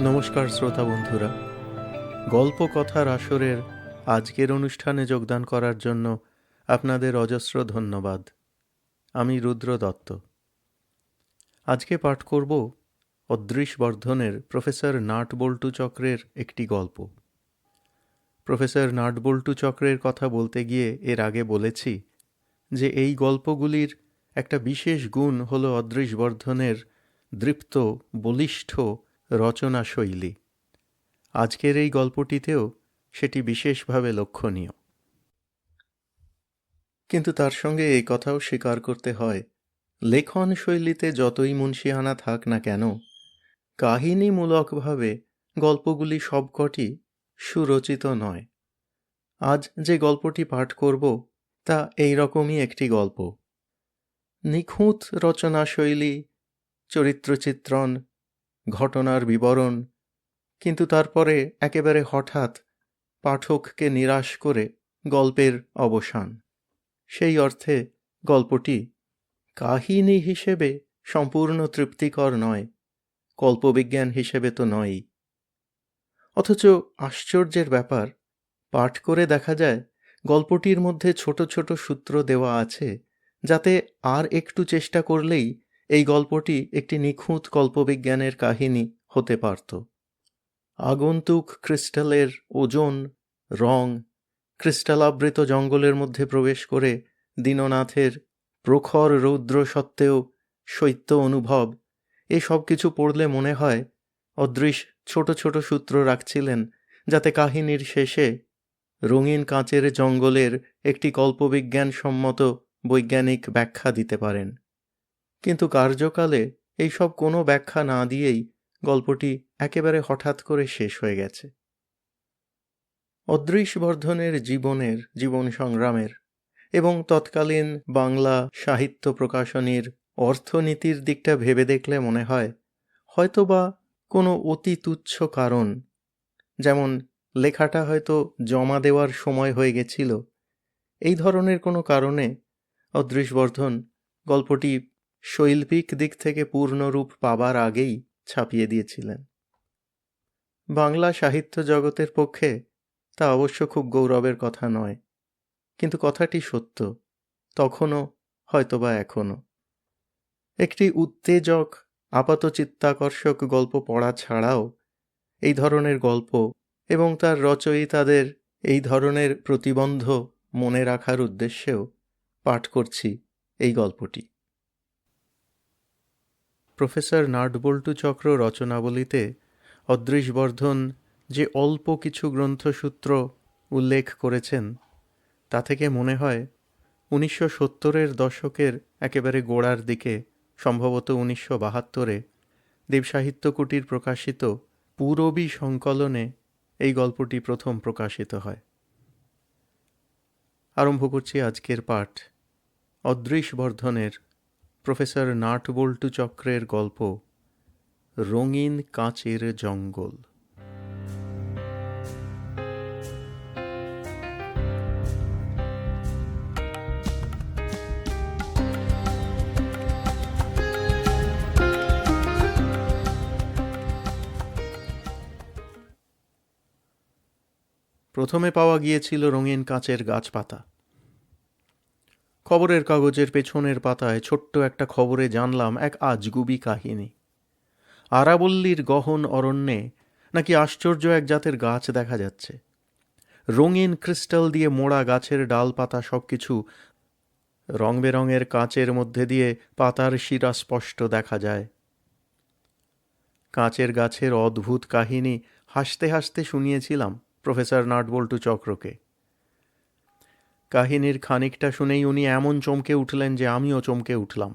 নমস্কার শ্রোতা বন্ধুরা, গল্প কথার আসরের আজকের অনুষ্ঠানে যোগদান করার জন্য আপনাদের অজস্র ধন্যবাদ। আমি রুদ্র দত্ত। আজকে পাঠ করব অদৃশ বর্ধনের প্রফেসর নাটবল্টু চক্রের একটি গল্প। প্রফেসর নাটবল্টু চক্রের কথা বলতে গিয়ে এর আগে বলেছি যে এই গল্পগুলির একটা বিশেষ গুণ হল অদৃশ বর্ধনের দৃপ্ত বলিষ্ঠ রচনা শৈলী। আজকের এই গল্পটিতেও সেটি বিশেষভাবে লক্ষণীয়। কিন্তু তার সঙ্গে এই কথাও স্বীকার করতে হয়, লেখন শৈলীতে যতই মুনশিয়ানা থাক না কেন, কাহিনীমূলকভাবে গল্পগুলি সবকটি সুরচিত নয়। আজ যে গল্পটি পাঠ করব তা এই রকমই একটি গল্প। নিখুঁত রচনা শৈলী, চরিত্রচিত্রণ, ঘটনার বিবরণ, কিন্তু তারপরে একেবারে হঠাৎ পাঠককে নিরাশ করে গল্পের অবসান। সেই অর্থে গল্পটি কাহিনী হিসেবে সম্পূর্ণ তৃপ্তিকর নয়, কল্পবিজ্ঞান হিসেবে তো নয়ই। অথচ আশ্চর্যের ব্যাপার, পাঠ করে দেখা যায় গল্পটির মধ্যে ছোট ছোট সূত্র দেওয়া আছে, যাতে আর একটু চেষ্টা করলেই এই গল্পটি একটি নিখুঁত কল্পবিজ্ঞানের কাহিনী হতে পারত। আগন্তুক ক্রিস্টালের ওজন, রং, ক্রিস্টালাবৃত জঙ্গলের মধ্যে প্রবেশ করে দীননাথের প্রখর রৌদ্র সত্ত্বেও শৈত্য অনুভব, এসব কিছু পড়লে মনে হয় অদৃশ ছোট ছোট সূত্র রাখছিলেন, যাতে কাহিনীর শেষে রঙিন কাঁচের জঙ্গলের একটি কল্পবিজ্ঞানসম্মত বৈজ্ঞানিক ব্যাখ্যা দিতে পারেন। কিন্তু কার্যকালে এইসব কোনো ব্যাখ্যা না দিয়েই গল্পটি একেবারে হঠাৎ করে শেষ হয়ে গেছে। অদৃশ বর্ধনের জীবন সংগ্রামের এবং তৎকালীন বাংলা সাহিত্য প্রকাশনীর অর্থনীতির দিকটা ভেবে দেখলে মনে হয় হয়তোবা কোনো অতি তুচ্ছ কারণ, যেমন লেখাটা হয়তো জমা দেওয়ার সময় হয়ে গেছিল, এই ধরনের কোনো কারণে অদৃশ বর্ধন গল্পটি শৈল্পিক দিক থেকে পূর্ণরূপ পাবার আগেই ছাপিয়ে দিয়েছিলেন। বাংলা সাহিত্য জগতের পক্ষে তা অবশ্য খুব গৌরবের কথা নয়, কিন্তু কথাটি সত্য, তখনও হয়তোবা এখনও। একটি উত্তেজক, আপাতচিত্তাকর্ষক গল্প পড়া ছাড়াও এই ধরনের গল্প এবং তার রচয়িতাদের এই ধরনের প্রতিবন্ধ মনে রাখার উদ্দেশ্যেও পাঠ করছি এই গল্পটি। প্রফেসর নাটবল্টু চক্র রচনাবলিতে অদৃশ বর্ধন যে অল্প কিছু গ্রন্থসূত্র উল্লেখ করেছেন, তা থেকে মনে হয় 1970-এর দশকের একেবারে গোড়ার দিকে, সম্ভবত 1972-এ দেবসাহিত্য কুটির প্রকাশিত পূরবী সংকলনে এই গল্পটি প্রথম প্রকাশিত হয়। আরম্ভ করছি আজকের পাঠ অদৃশ বর্ধনের প্রফেসর নাটবল্টু চক্রের গল্প রঙিন কাঁচের জঙ্গল। প্রথমে পাওয়া গিয়েছিল রঙিন কাঁচের গাছপাতা। খবরের কাগজের পেছনের পাতায় ছোট্ট একটা খবরে জানলাম এক আজগুবি কাহিনী। আরাবল্লীর গহন অরণ্যে নাকি আশ্চর্য এক জাতের গাছ দেখা যাচ্ছে। রঙিন ক্রিস্টাল দিয়ে মোড়া গাছের ডালপাতা সবকিছু রং বেরঙের কাঁচের মধ্যে দিয়ে পাতার শিরা স্পষ্ট দেখা যায়। কাঁচের গাছের অদ্ভুত কাহিনী হাসতে হাসতে শুনিয়েছিলাম প্রফেসর নাটবল্টু চক্রকে। কাহিনীর খানিকটা শুনেই উনি এমন চমকে উঠলেন যে আমিও চমকে উঠলাম।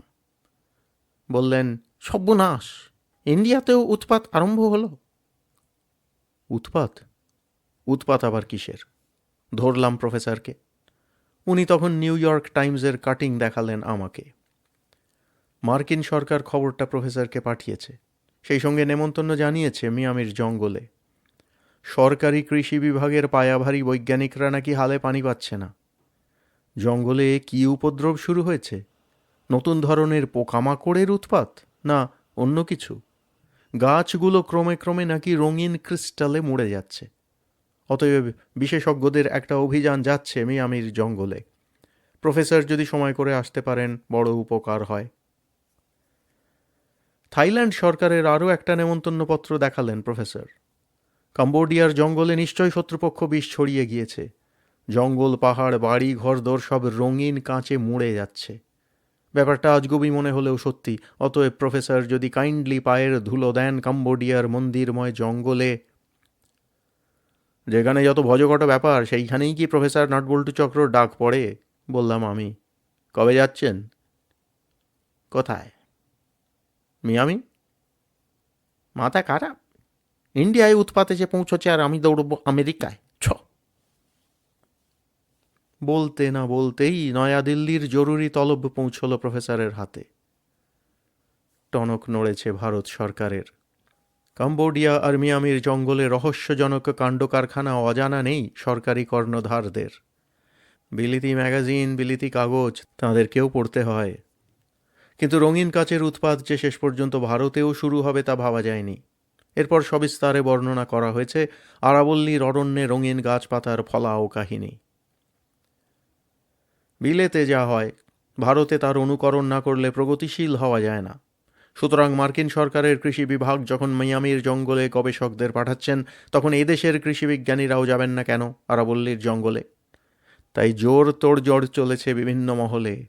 বললেন, সর্বনাশ, ইন্ডিয়াতেও উৎপাত আরম্ভ হলো। উৎপাত? উৎপাত আবার কিসের? ধরলাম প্রফেসরকে। উনি তখন নিউ ইয়র্ক টাইমসের কাটিং দেখালেন আমাকে। মার্কিন সরকার খবরটা প্রফেসরকে পাঠিয়েছে, সেই সঙ্গে নেমন্তন্ন জানিয়েছে মিয়ামির জঙ্গলে। সরকারি কৃষি বিভাগের পায়াভারী বৈজ্ঞানিকরা নাকি হালে পানি পাচ্ছে না। জঙ্গলে কী উপদ্রব শুরু হয়েছে? নতুন ধরনের পোকামাকড়ের উৎপাত, না অন্য কিছু? গাছগুলো ক্রমে ক্রমে নাকি রঙিন ক্রিস্টালে মুড়ে যাচ্ছে। অতএব বিশেষজ্ঞদের একটা অভিযান যাচ্ছে মিয়ামির জঙ্গলে। প্রফেসর যদি সময় করে আসতে পারেন বড় উপকার হয়। থাইল্যান্ড সরকারের আরও একটা নেমন্তন্নপত্র দেখালেন প্রফেসর। কম্বোডিয়ার জঙ্গলে নিশ্চয়ই শত্রুপক্ষ বিষ ছড়িয়ে গিয়েছে। জঙ্গল, পাহাড়, বাড়ি, ঘরদোর সব রঙিন কাঁচে মুড়ে যাচ্ছে। ব্যাপারটা আজগুবি মনে হলেও সত্যি। অতএব প্রফেসর যদি কাইন্ডলি পায়ের ধুলো দেন কম্বোডিয়ার মন্দিরময় জঙ্গলে, যেখানে যত ভজঘট ব্যাপার, সেইখানেই কি প্রফেসর নাটবল্টু চক্র ডাক পড়ে? বললাম আমি। কবে যাচ্ছেন? কোথায়? মিয়ামি? মাথা খারাপ? ইন্ডিয়ায় উৎপাত এসে পৌঁছচ্ছে আর আমি দৌড়বো আমেরিকায়? বলতে না বলতেই নয়াদিল্লির জরুরি তলব পৌঁছল প্রফেসরের হাতে। টনক নড়েছে ভারত সরকারের। কম্বোডিয়া আর মিয়ামির জঙ্গলে রহস্যজনক কাণ্ডকারখানা অজানা নেই সরকারি কর্ণধারদের। বিলিতি ম্যাগাজিন, বিলিতি কাগজ তাঁদেরকেও পড়তে হয়। কিন্তু রঙিন কাচের উৎপাত যে শেষ পর্যন্ত ভারতেও শুরু হবে তা ভাবা যায়নি। এরপর সবিস্তারে বর্ণনা করা হয়েছে আরাবল্লীর অরণ্যে রঙিন গাছপাতার ফলাও কাহিনী। বিলেতে যা হয়, ভারতে তার অনুকরণ না করলে প্রগতিশীল হওয়া যায় না। সুতরাং মার্কিন সরকারের কৃষি বিভাগ যখন মিয়ামির জঙ্গলে গবেষকদের পাঠাচ্ছেন, তখন এদেশের কৃষিবিজ্ঞানীরাও যাবেন না কেন আরাবল্লীর জঙ্গলে? তাই জোর তোড়জোড় চলেছে বিভিন্ন মহলে।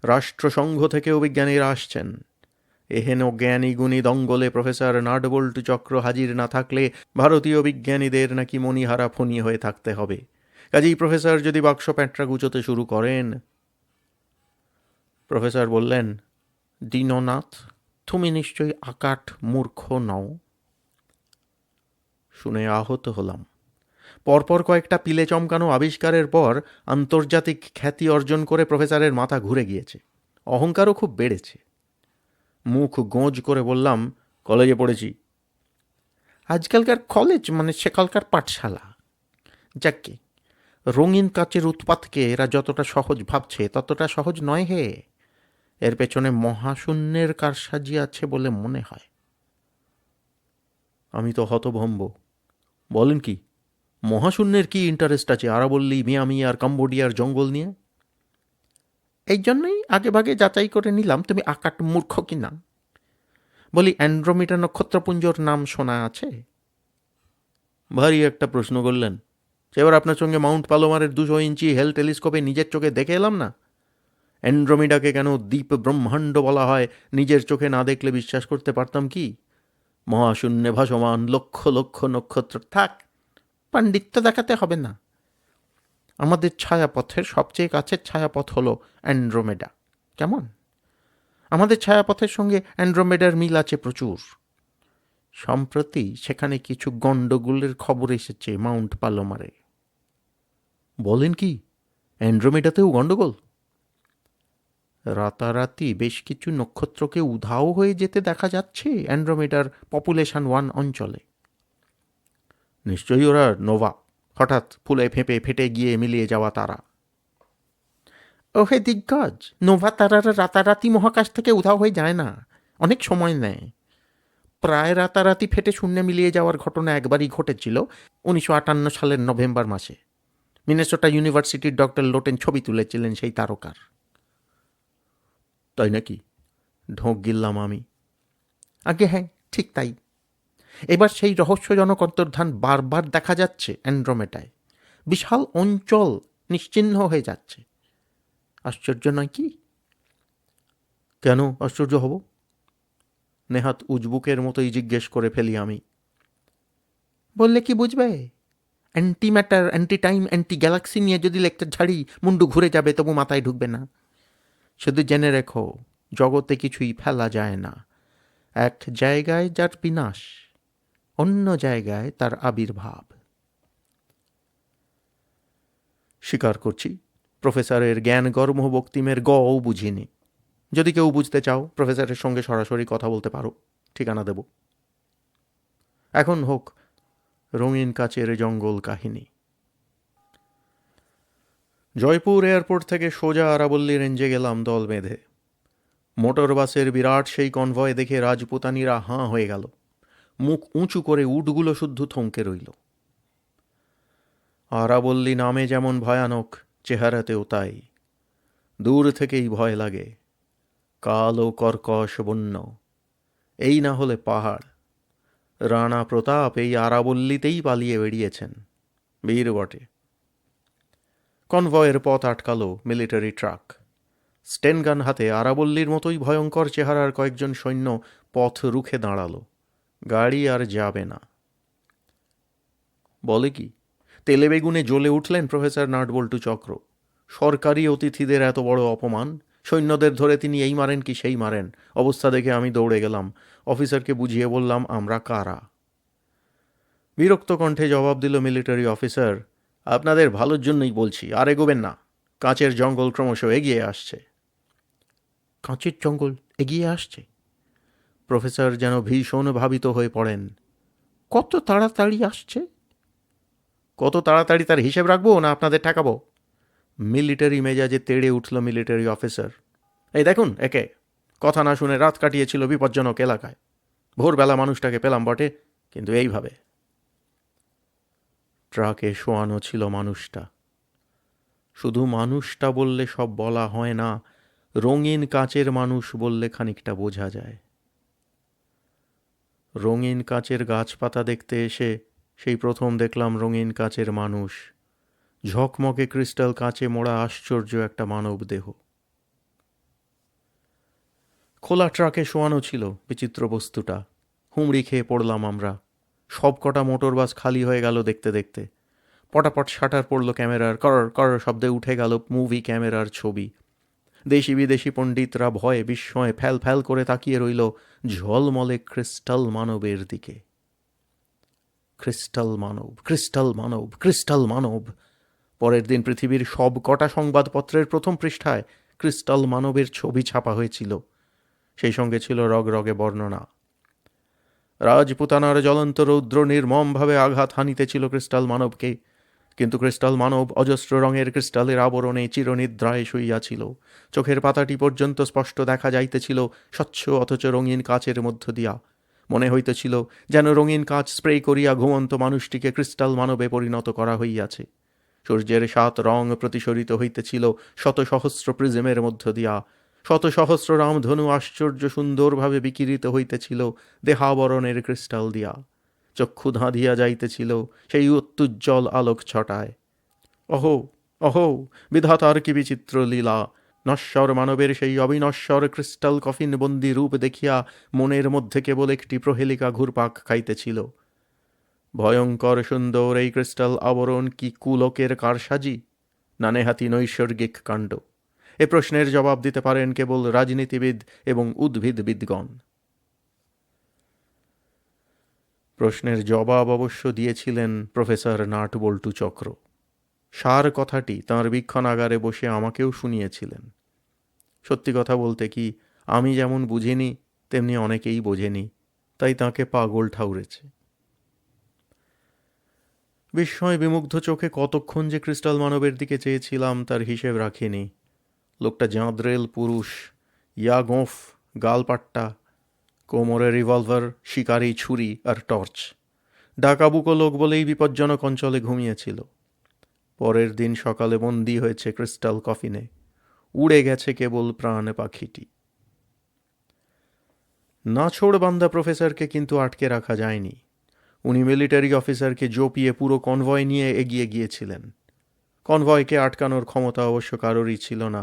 রাষ্ট্রসংঘ থেকেও বিজ্ঞানীরা আসছেন। এহেন জ্ঞানী গুণী দঙ্গলে প্রফেসর নাটবল্টু চক্র হাজির না থাকলে ভারতীয় বিজ্ঞানীদের নাকি মণিহারা ফণি হয়ে থাকতে হবে। কাজেই প্রফেসর যদি বাক্স প্যাঁটরা গুছোতে শুরু করেন। প্রফেসর বললেন, দীননাথ, তুমি নিশ্চয়ই আকাট মূর্খ নও? শুনে আহত হলাম। পরপর কয়েকটা পিলে চমকানো আবিষ্কারের পর আন্তর্জাতিক খ্যাতি অর্জন করে প্রফেসরের মাথা ঘুরে গিয়েছে। অহংকারও খুব বেড়েছে। মুখ গোঁজ করে বললাম, কলেজে পড়েছি। আজকালকার কলেজ মানে সেকালকার পাঠশালা। যাকে রঙিন কাচের উৎপাতকে এরা যতটা সহজ ভাবছে ততটা সহজ নয় হে। এর পেছনে মহাশূন্যের কারসাজি আছে বলে মনে হয়। আমি তো হতভম্ব। বলেন কি? মহাশূন্যের কি ইন্টারেস্ট আছে আরাবল্লী, মিয়ামি আর কম্বোডিয়ার জঙ্গল নিয়ে? এই জন্যই আগে ভাগে যাচাই করে নিলাম তুমি আকাট মূর্খ কিনা। বলি, অ্যান্ড্রোমিডা নক্ষত্রপুঞ্জর নাম শোনা আছে? ভারী একটা প্রশ্ন করলেন। সেবার আপনার সঙ্গে মাউন্ট পালোমারের 200 ইঞ্চি হেল টেলিস্কোপে নিজের চোখে দেখে এলাম না। অ্যান্ড্রোমিডাকে কেন দ্বীপ ব্রহ্মাণ্ড বলা হয় নিজের চোখে না দেখলে বিশ্বাস করতে পারতাম কি? মহাশূন্যে ভাসমান লক্ষ লক্ষ নক্ষত্র। থাক, পাণ্ডিত্য দেখাতে হবে না। আমাদের ছায়াপথের সবচেয়ে কাছের ছায়াপথ হলো অ্যান্ড্রোমেডা। কেমন? আমাদের ছায়াপথের সঙ্গে অ্যান্ড্রোমেডার মিল আছে প্রচুর। সম্প্রতি সেখানে কিছু গণ্ডগোলের খবর এসেছে মাউন্ট পালোমারে। বলেন কি? অ্যান্ড্রোমেডাতেও গণ্ডগোল? রাতারাতি বেশ কিছু নক্ষত্রকে উধাও হয়ে যেতে দেখা যাচ্ছে অ্যান্ড্রোমেডার পপুলেশন 1 অঞ্চলে। নিশ্চয়ই ওরা নোভা, হঠাৎ ফুলে ফেঁপে ফেটে গিয়ে মিলিয়ে যাওয়া তারা। ওহে দিগ্গজ, নোভা তারারা রাতারাতি মহাকাশ থেকে উধাও হয়ে যায় না, অনেক সময় নেয়। প্রায় রাতারাতি ফেটে শূন্যে মিলিয়ে যাওয়ার ঘটনা একবারই ঘটেছিল 1958 সালের নভেম্বর মাসে। মিনেসোটা ইউনিভার্সিটির ডক্টর লোটেন ছবি তুলেছিলেন সেই তারকার। তাই নাকি? ঢোক গিললাম আমি। আগে হ্যাঁ, ঠিক তাই। এবার সেই রহস্যজনক অন্তর্ধান বারবার দেখা যাচ্ছে অ্যান্ড্রোমেডায়। বিশাল অঞ্চল নিশ্চিহ্ন হয়ে যাচ্ছে। আশ্চর্য নয় কি? কেন আশ্চর্য হব? নেহাত উজবুকের মতোই জিজ্ঞেস করে ফেলি আমি। বললে কি বুঝবে? Anti matter, anti time, anti Galaxy নিয়ে যদি লেকচার ঝাড়ি মুন্ডু ঘুরে যাবে, তবু মাথায় ঢুকবে না। শুধু জেনে রেখো, জগতে কিছুই ফেলা যায় না। এক জায়গায় যার বিনাশ, অন্য জায়গায় তার আবির্ভাব। স্বীকার করছি, প্রফেসরের জ্ঞানগর্ভ বক্তিমের গও বুঝিনি। যদি কেউ বুঝতে চাও, প্রফেসরের সঙ্গে সরাসরি কথা বলতে পারো, ঠিকানা দেব। এখন হোক রঙিন কাচের জঙ্গল কাহিনী। জয়পুর এয়ারপোর্ট থেকে সোজা আরাবল্লী রেঞ্জে গেলাম দল বেঁধে। মোটর বাসের বিরাট সেই কনভয় দেখে রাজপুতানিরা হাঁ হয়ে গেল। মুখ উঁচু করে উটগুলো শুদ্ধ থমকে রইল। আরাবল্লী নামে যেমন ভয়ানক, চেহারাতেও তাই। দূর থেকেই ভয় লাগে। কালো কর্কশ বন্য, এই না হলে পাহাড়। রানা প্রতাপ এই আরাবল্লীতেই পালিয়ে বেরিয়েছেন, বীর বটে। কনভয়ের পথ আটকালো মিলিটারি ট্রাক। স্টেনগান হাতে আরাবল্লীর মতোই ভয়ঙ্কর চেহারার কয়েকজন সৈন্য পথ রুখে দাঁড়ালো। গাড়ি আর যাবে না। বলে কি, তেলে বেগুনে জ্বলে উঠলেন প্রফেসর নাটবল্টু চক্র। সরকারি অতিথিদের এত বড় অপমান! সৈন্যদের ধরে তিনি এই মারেন কি সেই মারেন। অবস্থা দেখে আমি দৌড়ে গেলাম। অফিসারকে বুঝিয়ে বললাম আমরা কারা। বিরক্ত কণ্ঠে জবাব দিল মিলিটারি অফিসার, আপনাদের ভালোর জন্যই বলছি, আর এগোবেন না। কাঁচের জঙ্গল ক্রমশ এগিয়ে আসছে। কাঁচের জঙ্গল এগিয়ে আসছে? প্রফেসর যেন ভীষণ ভাবিত হয়ে পড়েন। কত তাড়াতাড়ি আসছে? কত তাড়াতাড়ি তার হিসেব রাখবো না আপনাদের ঠেকাবো? মিলিটারি মেজাজে তেড়ে উঠল মিলিটারি অফিসার। এই দেখুন একে, কথা না শুনে রাত কাটিয়েছিল বিপজ্জনক এলাকায়। ভোরবেলা মানুষটাকে পেলাম বটে, কিন্তু এইভাবে। ট্রাকে শোয়ানো ছিল মানুষটা। শুধু মানুষটা বললে সব বলা হয় না, রঙিন কাচের মানুষ বললে খানিকটা বোঝা যায়। রঙিন কাচের গাছপাতা দেখতে এসে সেই প্রথম দেখলাম রঙিন কাচের মানুষ। ঝকমকে ক্রিস্টাল কাঁচে মোড়া আশ্চর্য একটা মানব দেহ। খোলা ট্রাকে শোয়ানো ছিল বিচিত্র বস্তুটা। হুমড়ি খেয়ে পড়লাম আমরা। সব কটা মোটর বাস খালি হয়ে গেল দেখতে দেখতে। পটাপট শাটার পড়ল ক্যামেরার, কর কর শব্দে উঠে গেল মুভি ক্যামেরার ছবি। দেশি বিদেশি পণ্ডিতরা ভয়ে বিস্ময়ে ফ্যাল ফ্যাল করে তাকিয়ে রইল ঝলমলে ক্রিস্টাল মানবের দিকে। ক্রিস্টাল মানব, ক্রিস্টাল মানব, ক্রিস্টাল মানব। পরের দিন পৃথিবীর সব কটা সংবাদপত্রের প্রথম পৃষ্ঠায় ক্রিস্টাল মানবের ছবি ছাপা হয়েছিল। সেই সঙ্গে ছিল রগরগে বর্ণনা। রাজপুতানার জ্বলন্ত রৌদ্র নির্মমভাবে আঘাত হানিতেছিল ক্রিস্টাল মানবকে, কিন্তু ক্রিস্টাল মানব অজস্র রঙের ক্রিস্টালের আবরণে চিরনিদ্রায় শুইয়াছিল। চোখের পাতাটি পর্যন্ত স্পষ্ট দেখা যাইতেছিল স্বচ্ছ অথচ রঙিন কাচের মধ্য দিয়া। মনে হইতেছিল যেন রঙিন কাচ স্প্রে করিয়া ঘুমন্ত মানুষটিকে ক্রিস্টাল মানবে পরিণত করা হইয়াছে। সূর্যের 7 রং প্রতিসরিত হইতেছিল শত সহস্র প্রিজমের মধ্য দিয়া। শত সহস্র রামধনু আশ্চর্য সুন্দরভাবে বিকিরিত হইতেছিল দেহাবরণের ক্রিস্টাল দিয়া। চক্ষু ধাঁধিয়া যাইতেছিল সেই অত্যুজ্জ্বল আলোক ছটায়। অহো অহো, বিধাতার কি বিচিত্র লীলা! নশ্বর মানবের সেই অবিনশ্বর ক্রিস্টাল কফিন বন্দি রূপ দেখিয়া মনের মধ্যে কেবল একটি প্রহেলিকা ঘুরপাক খাইতেছিল। ভয়ঙ্কর সুন্দর এই ক্রিস্টাল আবরণ কি কুলোকের কারসাজি, না নেহাতি নৈসর্গিক কাণ্ড? এ প্রশ্নের জবাব দিতে পারেন কেবল রাজনীতিবিদ এবং উদ্ভিদবিদগণ। প্রশ্নের জবাব অবশ্য দিয়েছিলেন প্রফেসর নাটবল্টু চক্র। সার কথাটি তাঁর বীক্ষণাগারে বসে আমাকেও শুনিয়েছিলেন। সত্যি কথা বলতে কি, আমি যেমন বুঝিনি তেমনি অনেকেই বোঝেনি, তাই তাঁকে পাগল ঠাউরেছে। বিস্ময় বিমুগ্ধ চোখে কতক্ষণ যে ক্রিস্টাল মানবের দিকে চেয়েছিলাম তার হিসেব রাখিনি। লোকটা জাঁদরেল পুরুষ, ইয়া গোঁফ, গালপাট্টা, কোমরে রিভলভার, শিকারি ছুরি আর টর্চ। ডাকাবুকো লোক বলেই বিপজ্জনক অঞ্চলে ঘুমিয়েছিল। পরের দিন সকালে বন্দী হয়েছে ক্রিস্টাল কফিনে। উড়ে গেছে কেবল প্রাণ পাখিটি। নাছোড়বান্দা প্রফেসরকে কিন্তু আটকে রাখা যায়নি। উনি মিলিটারি অফিসারকে জপিয়ে পুরো কনভয় নিয়ে এগিয়ে গিয়েছিলেন। কনভয়কে আটকানোর ক্ষমতা অবশ্য কারোরই ছিল না,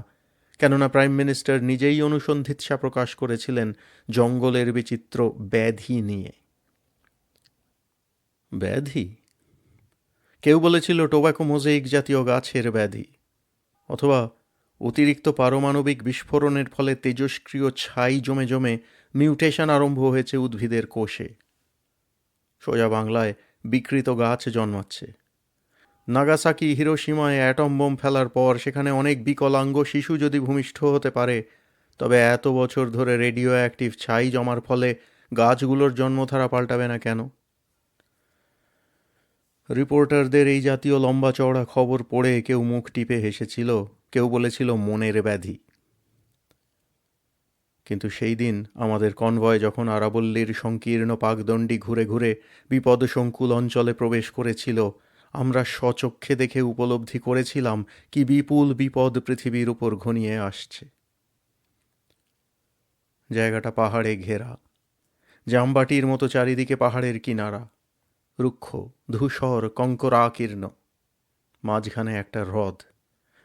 কেননা প্রাইম মিনিস্টার নিজেই অনুসন্ধিৎসা প্রকাশ করেছিলেন জঙ্গলের বিচিত্র ব্যাধি নিয়ে। ব্যাধি? কেউ বলেছিল টোব্যাকো মোজাইক জাতীয় গাছের ব্যাধি, অথবা অতিরিক্ত পারমাণবিক বিস্ফোরণের ফলে তেজস্ক্রিয় ছাই জমে জমে মিউটেশন আরম্ভ হয়েছে উদ্ভিদের কোষে। সোজা বাংলায় বিকৃত গাছ জন্মাচ্ছে। নাগাসাকি হিরোশিমায় অ্যাটম বোম ফেলার পর সেখানে অনেক বিকলাঙ্গ শিশু যদি ভূমিষ্ঠ হতে পারে, তবে এত বছর ধরে রেডিও অ্যাক্টিভ ছাই জমার ফলে গাছগুলোর জন্মধারা পাল্টাবে না কেন? রিপোর্টারদের এই জাতীয় লম্বা চওড়া খবর পড়ে কেউ মুখ টিপে হেসেছিল, কেউ বলেছিল মনের ব্যাধি। কিন্তু সেই দিন আমাদের কনভয় যখন আরাবল্লীর সংকীর্ণ পাকদণ্ডি ঘুরে ঘুরে বিপদসংকুল অঞ্চলে প্রবেশ করেছিল, আমরা স্বচক্ষে দেখে উপলব্ধি করেছিলাম কি বিপুল বিপদ পৃথিবীর উপর ঘনিয়ে আসছে। জায়গাটা পাহাড়ে ঘেরা, জামবাটির মতো চারিদিকে পাহাড়ের কিনারা, রুক্ষ ধূসর কঙ্করাকীর্ণ, মাঝখানে একটা হ্রদ।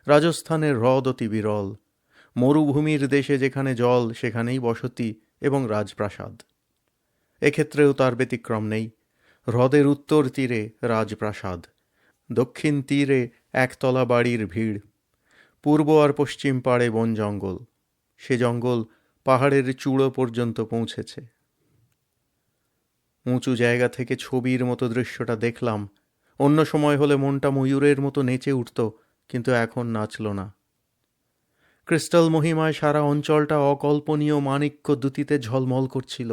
রাজস্থানের হ্রদ অতি বিরল। মরুভূমির দেশে যেখানে জল সেখানেই বসতি এবং রাজপ্রাসাদ। এক্ষেত্রেও তার ব্যতিক্রম নেই। হ্রদের উত্তর তীরে রাজপ্রাসাদ, দক্ষিণ তীরে একতলা বাড়ির ভিড়, পূর্ব আর পশ্চিম পাড়ে বন জঙ্গল। সে জঙ্গল পাহাড়ের চূড়ো পর্যন্ত পৌঁছেছে। উঁচু জায়গা থেকে ছবির মতো দৃশ্যটা দেখলাম। অন্য সময় হলে মনটা ময়ূরের মতো নেচে উঠত, কিন্তু এখন নাচল না। ক্রিস্টাল মহিমায় সারা অঞ্চলটা অকল্পনীয় মাণিক্য দ্যুতিতে ঝলমল করছিল।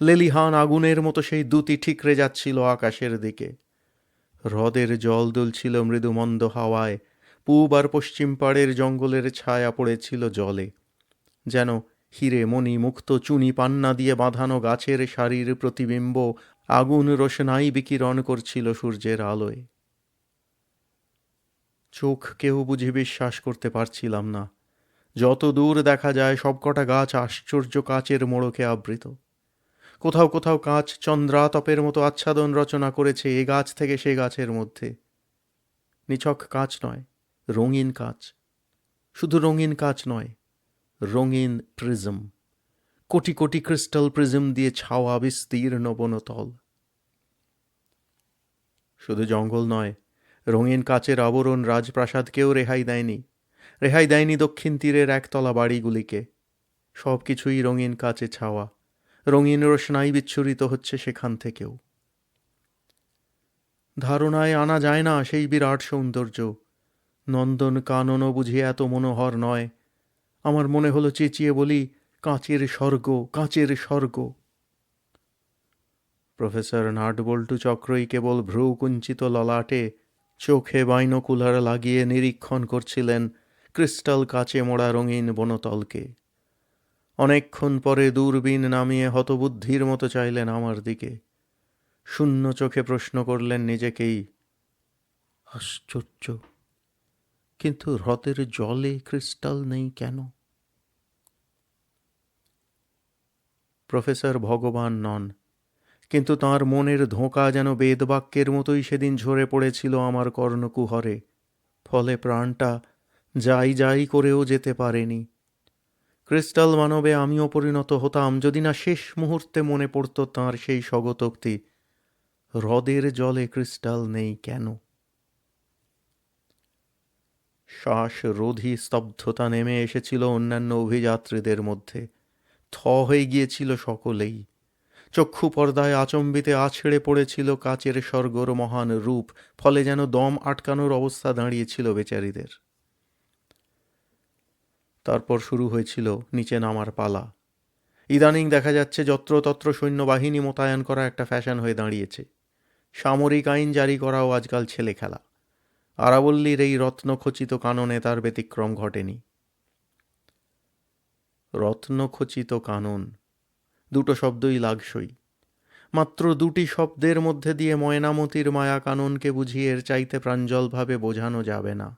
লেলিহান আগুনের মতো সেই দ্যুতি ঠিকরে যাচ্ছিল আকাশের দিকে। হ্রদের জল দুলছিল মৃদু মন্দ হাওয়ায়। পূব আর পশ্চিম পাড়ের জঙ্গলের ছায়া পড়েছিল জলে, যেন হিরে মণি মুক্ত চুনি পান্না দিয়ে বাঁধানো গাছের সারির প্রতিবিম্ব আগুন রোশনাই বিকিরণ করছিল সূর্যের আলোয়। চোখকেও বুঝি বিশ্বাস করতে পারছিলাম না। যত দূর দেখা যায় সবকটা গাছ আশ্চর্য কাচের মোড়কে আবৃত। কোথাও কোথাও কাঁচ চন্দ্রাতপের মতো আচ্ছাদন রচনা করেছে এ গাছ থেকে সে গাছের মধ্যে। নিছক কাঁচ নয়, রঙিন কাঁচ। শুধু রঙিন কাঁচ নয়, রঙিন prism. Crore crore crystal prism দিয়ে ছাওয়া বিস্তীর্ণ বনতল। শুধু জঙ্গল নয়, রঙিন কাচের আবরণ রাজপ্রাসাদকেও রেহাই দেয়নি। রেহাই দেয়নি দক্ষিণ তীরের একতলা বাড়িগুলিকে। সব কিছুই রঙিন কাচে ছাওয়া, রঙিন রোশনাই বিচ্ছুরিত হচ্ছে সেখান থেকেও। ধারণায় আনা যায় না সেই বিরাট সৌন্দর্য। নন্দন কাননও বুঝি এত মনোহর নয়। আমার মনে হলো চেঁচিয়ে বলি, কাঁচের স্বর্গ, কাঁচের স্বর্গ। প্রফেসর নাটবল্টু চক্রই কেবল ভ্রু কুঞ্চিত ললাটে চোখে বাইনোকুলার লাগিয়ে নিরীক্ষণ করছিলেন ক্রিস্টাল কাচে মোড়া রঙিন বনতলকে। অনেকক্ষণ পরে দূরবীন নামিয়ে হতবুদ্ধির মতো চাইলেন আমার দিকে। শূন্য চোখে প্রশ্ন করলেন নিজেকেই, আশ্চর্য, কিন্তু হ্রদের জলে ক্রিস্টাল নেই কেন? প্রফেসর ভগবান নন, কিন্তু তাঁর মনের ধোঁকা যেন বেদবাক্যের মতোই সেদিন ঝরে পড়েছিল আমার কর্ণকুহরে। ফলে প্রাণটা যাই যাই করেও যেতে পারেনি। ক্রিস্টাল মানবে আমিও পরিণত হতাম যদি না শেষ মুহূর্তে মনে পড়ত তাঁর সেই স্বগতোক্তি, হ্রদের জলে ক্রিস্টাল নেই কেন। শ্বাসরোধী স্তব্ধতা নেমে এসেছিল অন্যান্য অভিযাত্রীদের মধ্যে। থ হয়ে গিয়েছিল সকলেই। চক্ষু পর্দায় আচম্বিতে আছড়ে পড়েছিল কাচের স্বর্গর মহান রূপ, ফলে যেন দম আটকানোর অবস্থা দাঁড়িয়েছিল বেচারীদের। তারপর শুরু হয়েছিল নিচে নামার পালা। ইদানিং দেখা যাচ্ছে যত্রতত্র সৈন্যবাহিনী মোতায়েন করা একটা ফ্যাশন হয়ে দাঁড়িয়েছে। সামরিক আইন জারি করাও আজকাল ছেলে খেলা। আরাবল্লীর এই রত্নখচিত কাননে তার ব্যতিক্রম ঘটেনি। রত্নখচিত কানন, দুটো শব্দই লাগসই। মাত্র দুটি শব্দের মধ্যে দিয়ে ময়নামতির মায়া কাননকে বুঝিয়ে এর চাইতে প্রাঞ্জলভাবে বোঝানো যাবে না।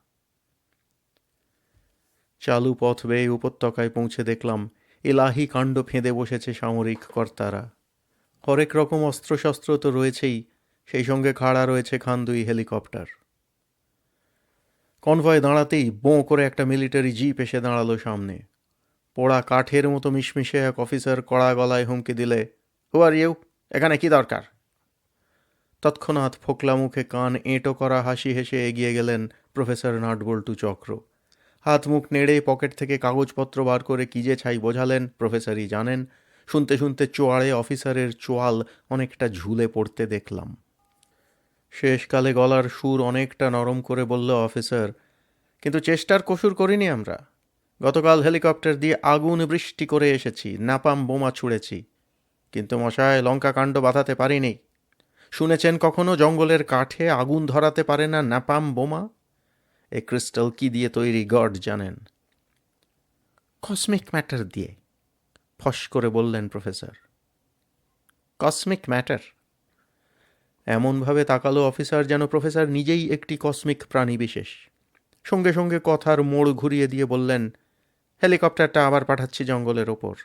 চালু পথ বেয়ে উপত্যকায় পৌঁছে দেখলাম এলাহি কাণ্ড ফেঁদে বসেছে সামরিক কর্তারা। হরেক রকম অস্ত্রশস্ত্র তো রয়েছেই, সেই সঙ্গে খাড়া রয়েছে খান 2 হেলিকপ্টার। কনভয় দাঁড়াতেই বোঁ করে একটা মিলিটারি জিপ এসে দাঁড়ালো সামনে। পোড়া কাঠের মতো মিশমিশে এক অফিসার কড়া গলায় হুমকি দিলে, হু আর ইউ, এখানে কি দরকার? তৎক্ষণাৎ ফোকলা মুখে কান এঁটো করা হাসি হেসে এগিয়ে গেলেন প্রফেসর নাটবল্টু চক্র। হাত মুখ নেড়ে পকেট থেকে কাগজপত্র বার করে কি যে ছাই বোঝালেন প্রফেসরই জানেন। শুনতে শুনতে চোয়াড়ে অফিসারের চোয়াল অনেকটা ঝুলে পড়তে দেখলাম। শেষকালে গলার সুর অনেকটা নরম করে বলল অফিসার, কিন্তু চেষ্টার কসুর করিনি আমরা। গতকাল হেলিকপ্টার দিয়ে আগুন বৃষ্টি করে এসেছি, নাপাম বোমা ছুঁড়েছি, কিন্তু মশায় লঙ্কা কাণ্ড বাঁধাতে পারিনি। শুনেছেন কখনো জঙ্গলের কাঠে আগুন ধরাতে পারে না নাপাম বোমা? এ ক্রিস্টাল কি দিয়ে তৈরি গড জানেন। কসমিক ম্যাটার দিয়ে। ফস করে বললেন প্রফেসর। Cosmic matter. এমনভাবে তাকালো অফিসার যেন প্রফেসর নিজেই একটি কসমিক প্রাণী বিশেষ। সঙ্গে সঙ্গে কথার মোড় ঘুরিয়ে দিয়ে বললেন, হেলিকপ্টারটা আবার পাঠাচ্ছি জঙ্গলের ওপর।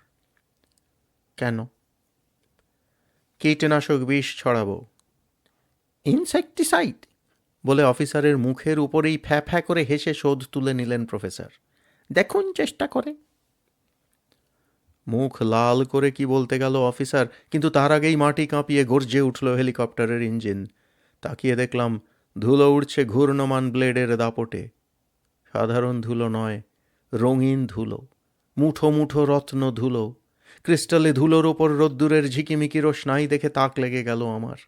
কেন? কীটনাশক বিষ ছড়াবো। ইনসেকটিসাইড বলে অফিসারের মুখের উপরেই ফ্যা ফ্যা করে হেসে শোধ তুলে নিলেন প্রফেসর। দেখুন চেষ্টা করে। মুখ লাল করে কি বলতে গেল অফিসার, কিন্তু তার আগেই মাটি কাঁপিয়ে গর্জে উঠল হেলিকপ্টারের ইঞ্জিন। তাকিয়ে দেখলাম ধুলো উড়ছে ঘূর্ণমান ব্লেডের দাপটে। সাধারণ ধুলো নয়, রঙিন ধুলো, মুঠো মুঠো রত্ন ধুলো। ক্রিস্টালে ধুলোর ওপর রোদ্দুরের ঝিকিমিকি রোশনাই দেখে তাক লেগে গেল আমার।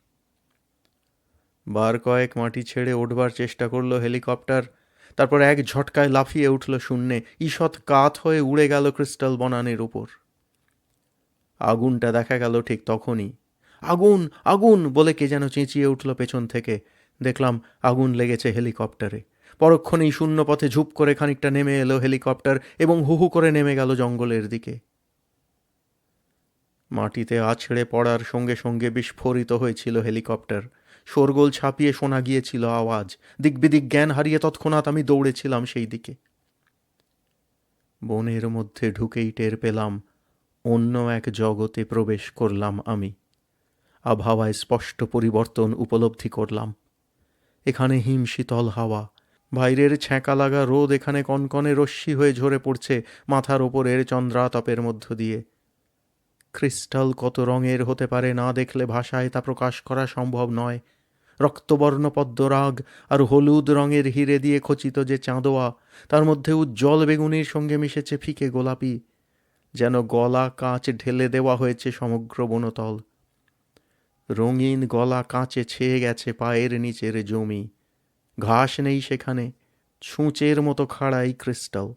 বার কয়েক মাটি ছেড়ে উঠবার চেষ্টা করলো হেলিকপ্টার, তারপর এক ঝটকায় লাফিয়ে উঠল শূন্যে, ঈষৎ কাত হয়ে উড়ে গেল ক্রিস্টাল বনানীর উপর। আগুনটা দেখা গেল ঠিক তখনই। আগুন আগুন বলে কে যেন চেঁচিয়ে উঠল পেছন থেকে। দেখলাম আগুন লেগেছে হেলিকপ্টারে। পরক্ষণেই শূন্য পথে ঝুপ করে খানিকটা নেমে এলো হেলিকপ্টার এবং হু হু করে নেমে গেল জঙ্গলের দিকে। মাটিতে আছড়ে পড়ার সঙ্গে সঙ্গে বিস্ফোরিত হয়েছিল হেলিকপ্টার। শোরগোল ছাপিয়ে শোনা গিয়েছিল আওয়াজ। দিকবিদিক জ্ঞান হারিয়ে তৎক্ষণাৎ আমি দৌড়েছিলাম সেই দিকে। বনের মধ্যে ঢুকেই টের পেলাম অন্য এক জগতে প্রবেশ করলাম আমি। আবহাওয়ায় স্পষ্ট পরিবর্তন উপলব্ধি করলাম। এখানে হিমশীতল হাওয়া, বাইরের ছ্যাঁকা লাগা রোদ এখানে কনকনে রশ্মি হয়ে ঝরে পড়ছে মাথার ওপরের চন্দ্রাতপের মধ্য দিয়ে। ক্রিস্টাল কত রঙের হতে পারে না দেখলে ভাষায় তা প্রকাশ করা সম্ভব নয়। রক্তবর্ণ পদ্মরাগ আর হলুদ রঙের হিরে দিয়ে খচিত যে চাঁদোয়া, তার মধ্যে উজ্জ্বল বেগুনির সঙ্গে মিশেছে ফিকে গোলাপি, যেন গলা কাঁচ ঢেলে দেওয়া হয়েছে সমগ্র বনতল। রঙিন গলা কাঁচে ছেয়ে গেছে পায়ের নিচের জমি। ঘাস নেই সেখানে, ছুঁচের মতো খাড়াই ক্রিস্টাল।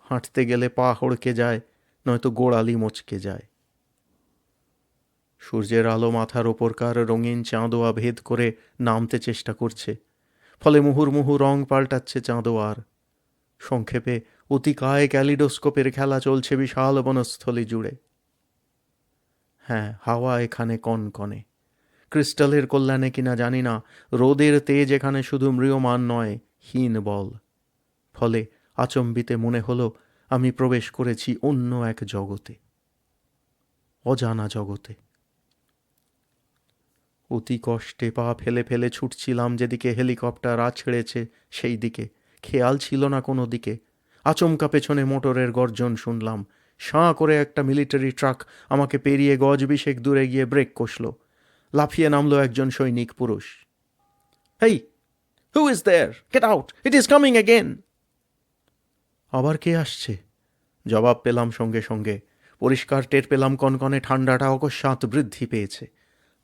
হাঁটতে গেলে পা হড়কে যায়, নয়তো গোড়ালি মচকে যায়। সূর্যের আলো মাথার ওপরকার রঙিন চাঁদোয়া ভেদ করে নামতে চেষ্টা করছে, ফলে মুহুর্মুহু রং পাল্টাচ্ছে চাঁদোয়ার। সংক্ষেপে অতিকায় ক্যালিডোস্কোপের খেলা চলছে বিশাল বনস্থলী জুড়ে। হ্যাঁ, হাওয়া এখানে কনকনে। ক্রিস্টালের কল্যাণে কিনা জানি না, রোদের তেজ এখানে শুধু ম্রিয়মান নয়, হীন বল। ফলে আচম্বিতে মনে হলো আমি প্রবেশ করেছি অন্য এক জগতে, অজানা জগতে। অতি কষ্টে পা ফেলে ফেলে ছুটছিলাম যেদিকে হেলিকপ্টার আছড়েছে সেই দিকে। খেয়াল ছিল না কোনো দিকে। আচমকা পেছনে মোটরের গর্জন শুনলাম। সাঁ করে একটা মিলিটারি ট্রাক আমাকে পেরিয়ে গজ বিশেক দূরে গিয়ে ব্রেক কষল। লাফিয়ে নামলো একজন সৈনিক পুরুষ। Hey, who is there? Get out, it is coming again. আবার কে আসছে? জবাব পেলাম সঙ্গে সঙ্গে। পরিষ্কার টের পেলাম কনকনে ঠান্ডাটা অকস্মাৎ বৃদ্ধি পেয়েছে।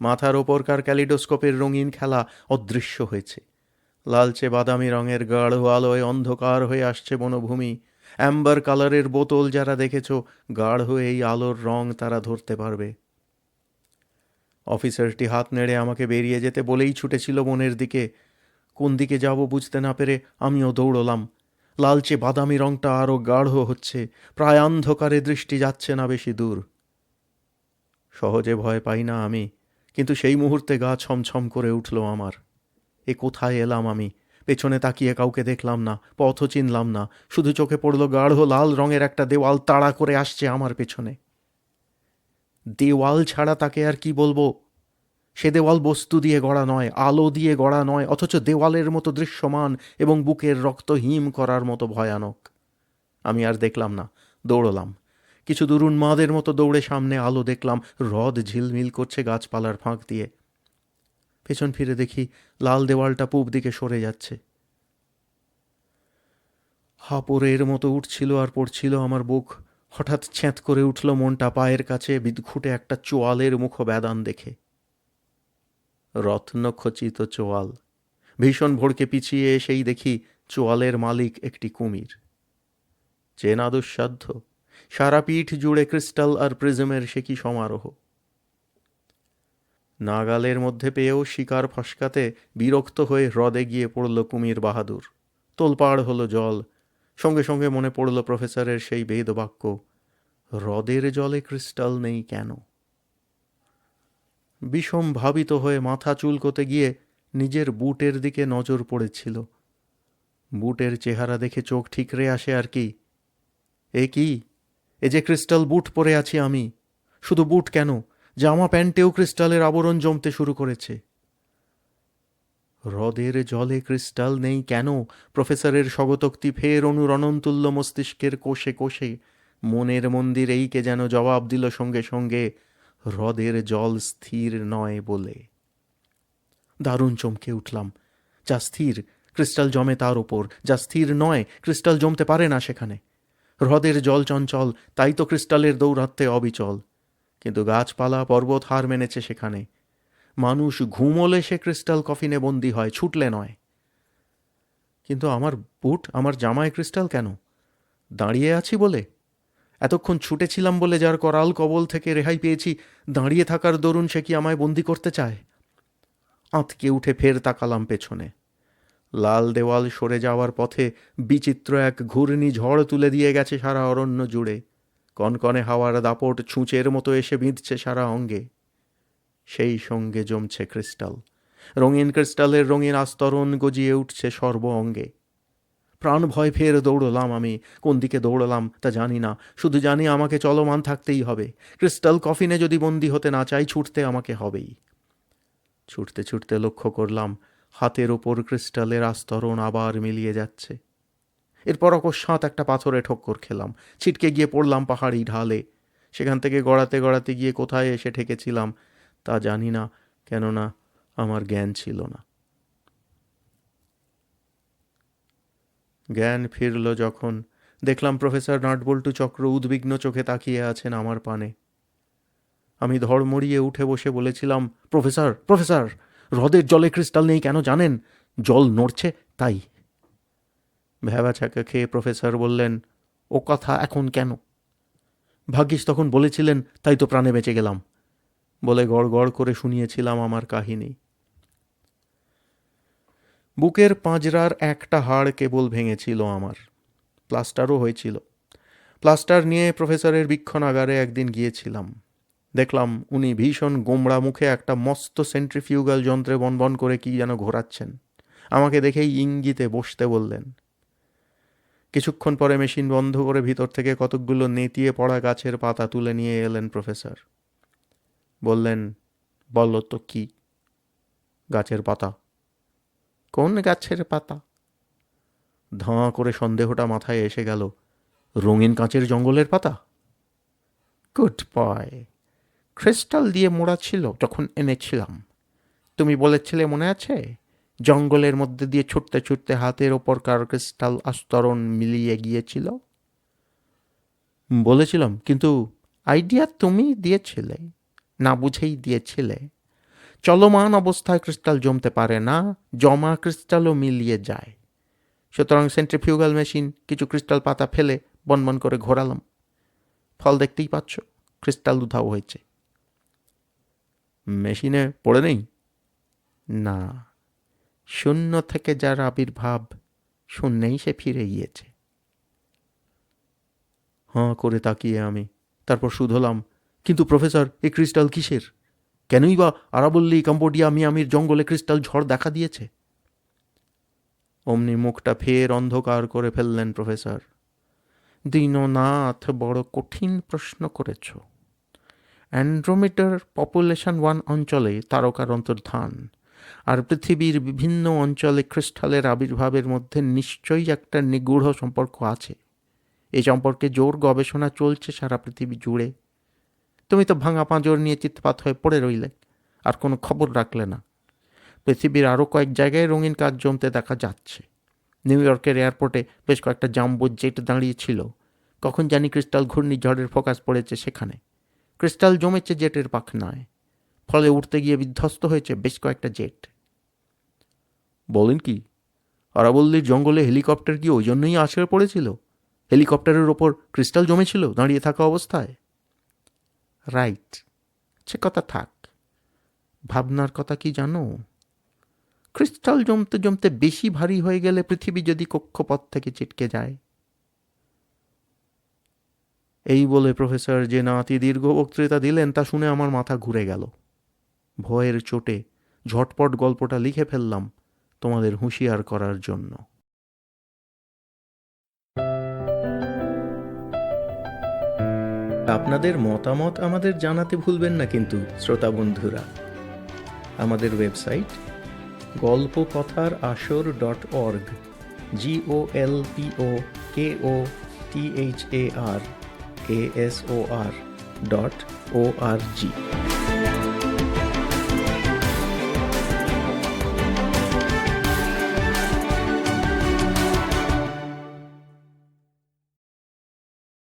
মাথার ওপরকার ক্যালিডোস্কোপের রঙিন খেলা অদৃশ্য হয়েছে। লালচে বাদামি রঙের গাঢ় আলোয় অন্ধকার হয়ে আসছে বনভূমি। অ্যাম্বার কালারের বোতল যারা দেখেছ, গাঢ় এই আলোর রং তারা ধরতে পারবে। অফিসারটি হাত নেড়ে আমাকে বেরিয়ে যেতে বলেই ছুটেছিল বনের দিকে। কোন দিকে যাব বুঝতে না পেরে আমিও দৌড়লাম। লালচে বাদামি রংটা আরও গাঢ় হচ্ছে, প্রায় অন্ধকারে দৃষ্টি যাচ্ছে না বেশি দূর। সহজে ভয় পাই না আমি, কিন্তু সেই মুহূর্তে গা ছমছম করে উঠল আমার। এ কোথায় এলাম আমি? পেছনে তাকিয়ে কাউকে দেখলাম না, পথও চিনলাম না। শুধু চোখে পড়ল গাঢ় লাল রঙের একটা দেওয়াল তাড়া করে আসছে আমার পেছনে। দেওয়াল ছাড়া তাকে আর কি বলবো? সে দেওয়াল বস্তু দিয়ে গড়া নয়, আলো দিয়ে গড়া নয়, অথচ দেওয়ালের মতো দৃশ্যমান এবং বুকের রক্ত হিম করার মতো ভয়ানক। আমি আর দেখলাম না, দৌড়লাম। কিছু দূর উন্মাদের মতো দৌড়ে সামনে আলো দেখলাম, হ্রদ ঝিলমিল করছে গাছপালার ফাঁক দিয়ে। পেছন ফিরে দেখি লাল দেওয়ালটা পূব দিকে সরে যাচ্ছে। হাঁপড়ের মতো উঠছিল আর পড়ছিল আমার বুক। হঠাৎ ছ্যাঁত করে উঠল মনটা পায়ের কাছে বিদঘুটে একটা চোয়ালের মুখ ব্যাদান দেখে। রত্নখচিত চোয়াল। ভীষণ ভড়কে পিছিয়ে এসেই দেখি চোয়ালের মালিক একটি কুমির। চেনা দুঃসাধ্য। সারা পিঠ জুড়ে ক্রিস্টাল আর প্রিজমের সে কি সমারোহ! নাগালের মধ্যে পেয়েও শিকার ফসকাতে বিরক্ত হয়ে হ্রদে গিয়ে পড়ল কুমির বাহাদুর। তোলপাড় হলো জল। সঙ্গে সঙ্গে মনে পড়ল প্রফেসরের সেই বেদ বাক্য, হ্রদের জলে ক্রিস্টাল নেই কেন? বিষম ভাবিত হয়ে মাথা চুলকোতে গিয়ে নিজের বুটের দিকে নজর পড়েছিল। বুটের চেহারা দেখে চোখ ঠিকরে আসে আর কি। এ কি, এ যে ক্রিস্টাল বুট পরে আছি আমি! শুধু বুট কেন, জামা প্যান্টেও ক্রিস্টালের আবরণ জমতে শুরু করেছে। হ্রদের জলে ক্রিস্টাল নেই কেন? প্রফেসরের স্বগতোক্তি ফের অনুরণনতুল্য মস্তিষ্কের কোষে কোষে। মনের মন্দিরেই কে যেন জবাব দিল সঙ্গে সঙ্গে, হ্রদের জল স্থির নয় বলে। দারুণ চমকে উঠলাম। যা স্থির ক্রিস্টাল জমে তার ওপর, যা স্থির নয় ক্রিস্টাল জমতে পারে না সেখানে। হ্রদের জল চঞ্চল, তাই তো ক্রিস্টালের দৌরাত্মে অবিচল। কিন্তু গাছপালা পর্বত হার মেনেছে সেখানে। মানুষ ঘুমোলে সে ক্রিস্টাল কফিনে বন্দী হয়, ছুটলে নয়। কিন্তু আমার বুট, আমার জামায় ক্রিস্টাল কেন? দাঁড়িয়ে আছি বলে? এতক্ষণ ছুটেছিলাম বলে যার করাল কবল থেকে রেহাই পেয়েছি, দাঁড়িয়ে থাকার দরুন সে কি আমায় বন্দি করতে চায়? আঁতকে উঠে ফের তাকালাম পেছনে। লাল দেওয়াল সরে যাওয়ার পথে বিচিত্র এক ঘূর্ণি ঝড় তুলে দিয়ে গেছে সারা অরণ্য জুড়ে। কনকনে হাওয়ার দাপট ছুঁচের মতো এসে বিঁধছে সারা অঙ্গে। সেই সঙ্গে জমছে ক্রিস্টাল। রঙিন ক্রিস্টালের রঙিন আস্তরণ গজিয়ে উঠছে সর্ব অঙ্গে। প্রাণ ভয় ফের দৌড়লাম আমি। কোন দিকে দৌড়লাম তা জানি না, শুধু জানি আমাকে চলমান থাকতেই হবে। ক্রিস্টাল কফিনে যদি বন্দি হতে না চাই, ছুটতে আমাকে হবেই। ছুটতে ছুটতে লক্ষ্য করলাম হাতের ওপর ক্রিস্টালের আস্তরণ আবার মিলিয়ে যাচ্ছে। এরপর অকস্মাৎ একটা পাথরে ঠক্কর খেলাম, ছিটকে গিয়ে পড়লাম পাহাড়ি ঢালে। সেখান থেকে গড়াতে গড়াতে গিয়ে কোথায় এসে ঠেকেছিলাম তা জানি না, কেননা আমার জ্ঞান ছিল না। জ্ঞান ফিরল যখন, দেখলাম প্রফেসর নাটবল্টু চক্র উদ্বিগ্ন চোখে তাকিয়ে আছেন আমার পানে। আমি ধড়মড়িয়ে উঠে বসে বলেছিলাম, প্রফেসর প্রফেসর, হ্রদের জলে ক্রিস্টাল নেই কেন জানেন? জল নড়ছে তাই। ভ্যাবাছাকা খেয়ে প্রফেসর বললেন, ও কথা এখন কেন? ভাগ্যিস তখন বলেছিলেন, তাই তো প্রাণে বেঁচে গেলাম, বলে গড় গড় করে শুনিয়েছিলাম আমার কাহিনী। বুকের পাঁজরার একটা হাড় কেবল ভেঙেছিল আমার, প্লাস্টারও হয়েছিল। প্লাস্টার নিয়ে প্রফেসরের বীক্ষণাগারে একদিন গিয়েছিলাম। দেখলাম উনি ভীষণ গোমড়া মুখে একটা মস্ত সেন্ট্রিফিউগাল যন্ত্রে বনবন করে কি যেন ঘোরাচ্ছেন। আমাকে দেখেই ইঙ্গিতে বসতে বললেন। কিছুক্ষণ পরে মেশিন বন্ধ করে ভিতর থেকে কতকগুলো নেতিয়ে পড়া গাছের পাতা তুলে নিয়ে এলেন প্রফেসর। বললেন, বলো তো কি? গাছের পাতা। কোন গাছের পাতা? ধাঁ করে সন্দেহটা মাথায় এসে গেল। রঙিন কাঁচের জঙ্গলের পাতা। Good boy. ক্রিস্টাল দিয়ে মোড়া ছিল যখন এনেছিলাম। তুমি বলেছিলে মনে আছে, জঙ্গলের মধ্যে দিয়ে ছুটতে ছুটতে হাতের ওপরকার ক্রিস্টাল আস্তরণ মিলিয়ে গিয়েছিল। বলেছিলাম, কিন্তু আইডিয়া তুমি দিয়েছিলে, না বুঝেই দিয়েছিলে। চলমান অবস্থায় ক্রিস্টাল জমতে পারে না, জমা ক্রিস্টালও মিলিয়ে যায়। সুতরাং সেন্ট্রিফিউগাল মেশিন কিছু ক্রিস্টাল পাতা ফেলে বনবন করে ঘোরালাম। ফল দেখতেই পাচ্ছ, ক্রিস্টাল উধাও হয়েছে। মেশিনে পড়ে নেই? না, শূন্য থেকে যার আবির্ভাব, শূন্যেই সে ফিরে গিয়েছে। হাঁ করে তাকিয়ে আমি, তারপর শুধলাম, কিন্তু প্রফেসর, এই ক্রিস্টাল কিসের? কেনই বা আরাবল্লী, কম্বোডিয়া, মিয়ামির জঙ্গলে ক্রিস্টাল ঝড় দেখা দিয়েছে? অমনি মুখটা ফের অন্ধকার করে ফেললেন প্রফেসর। দীননাথ, বড় কঠিন প্রশ্ন করেছ। অ্যান্ড্রোমিটার পপুলেশন 1 অঞ্চলে তারকার অন্তর্ধান, আর পৃথিবীর বিভিন্ন অঞ্চলে ক্রিস্টালের আবির্ভাবের মধ্যে নিশ্চয়ই একটা নিগূঢ় সম্পর্ক আছে। এই সম্পর্কে জোর গবেষণা চলছে সারা পৃথিবী জুড়ে। তুমি তো ভাঙা পাঁজর নিয়ে চিৎপাত হয়ে পড়ে রইলে, আর কোনো খবর রাখলে না। পৃথিবীর আরও কয়েক জায়গায় রঙিন কাজ জমতে দেখা যাচ্ছে। নিউ ইয়র্কের এয়ারপোর্টে বেশ কয়েকটা জাম্বো জেট দাঁড়িয়েছিল। কখন জানি ক্রিস্টাল ঘূর্ণিঝড়ের ফোকাস পড়েছে সেখানে। ক্রিস্টাল জমেছে জেটের পাখনায়, ফলে উঠতে গিয়ে বিধ্বস্ত হয়েছে বেশ কয়েকটা জেট। বলেন কি? আরাবল্লীর জঙ্গলে হেলিকপ্টার কি ওই জন্যই আছড়ে পড়েছিল? হেলিকপ্টারের ওপর ক্রিস্টাল জমেছিল দাঁড়িয়ে থাকা অবস্থায়? রাইট। সে কথা থাক। ভাবনার কথা কি জানো? ক্রিস্টাল জমতে জমতে বেশি ভারী হয়ে গেলে পৃথিবী যদি কক্ষপথ থেকে ছিটকে যায়। এই বলে প্রফেসর যে নাতি দীর্ঘ বক্তৃতা দিলেন তা শুনে আমার মাথা ঘুরে গেল। ভয়ের চোটে ঝটপট গল্পটা লিখে ফেললাম তোমাদের হুঁশিয়ার করার জন্য। আপনাদের মতামত আমাদের জানাতে ভুলবেন না কিন্তু শ্রোতা বন্ধুরা। আমাদের ওয়েবসাইট golpokothar.asor.org GOLPOKOTHARASOR.org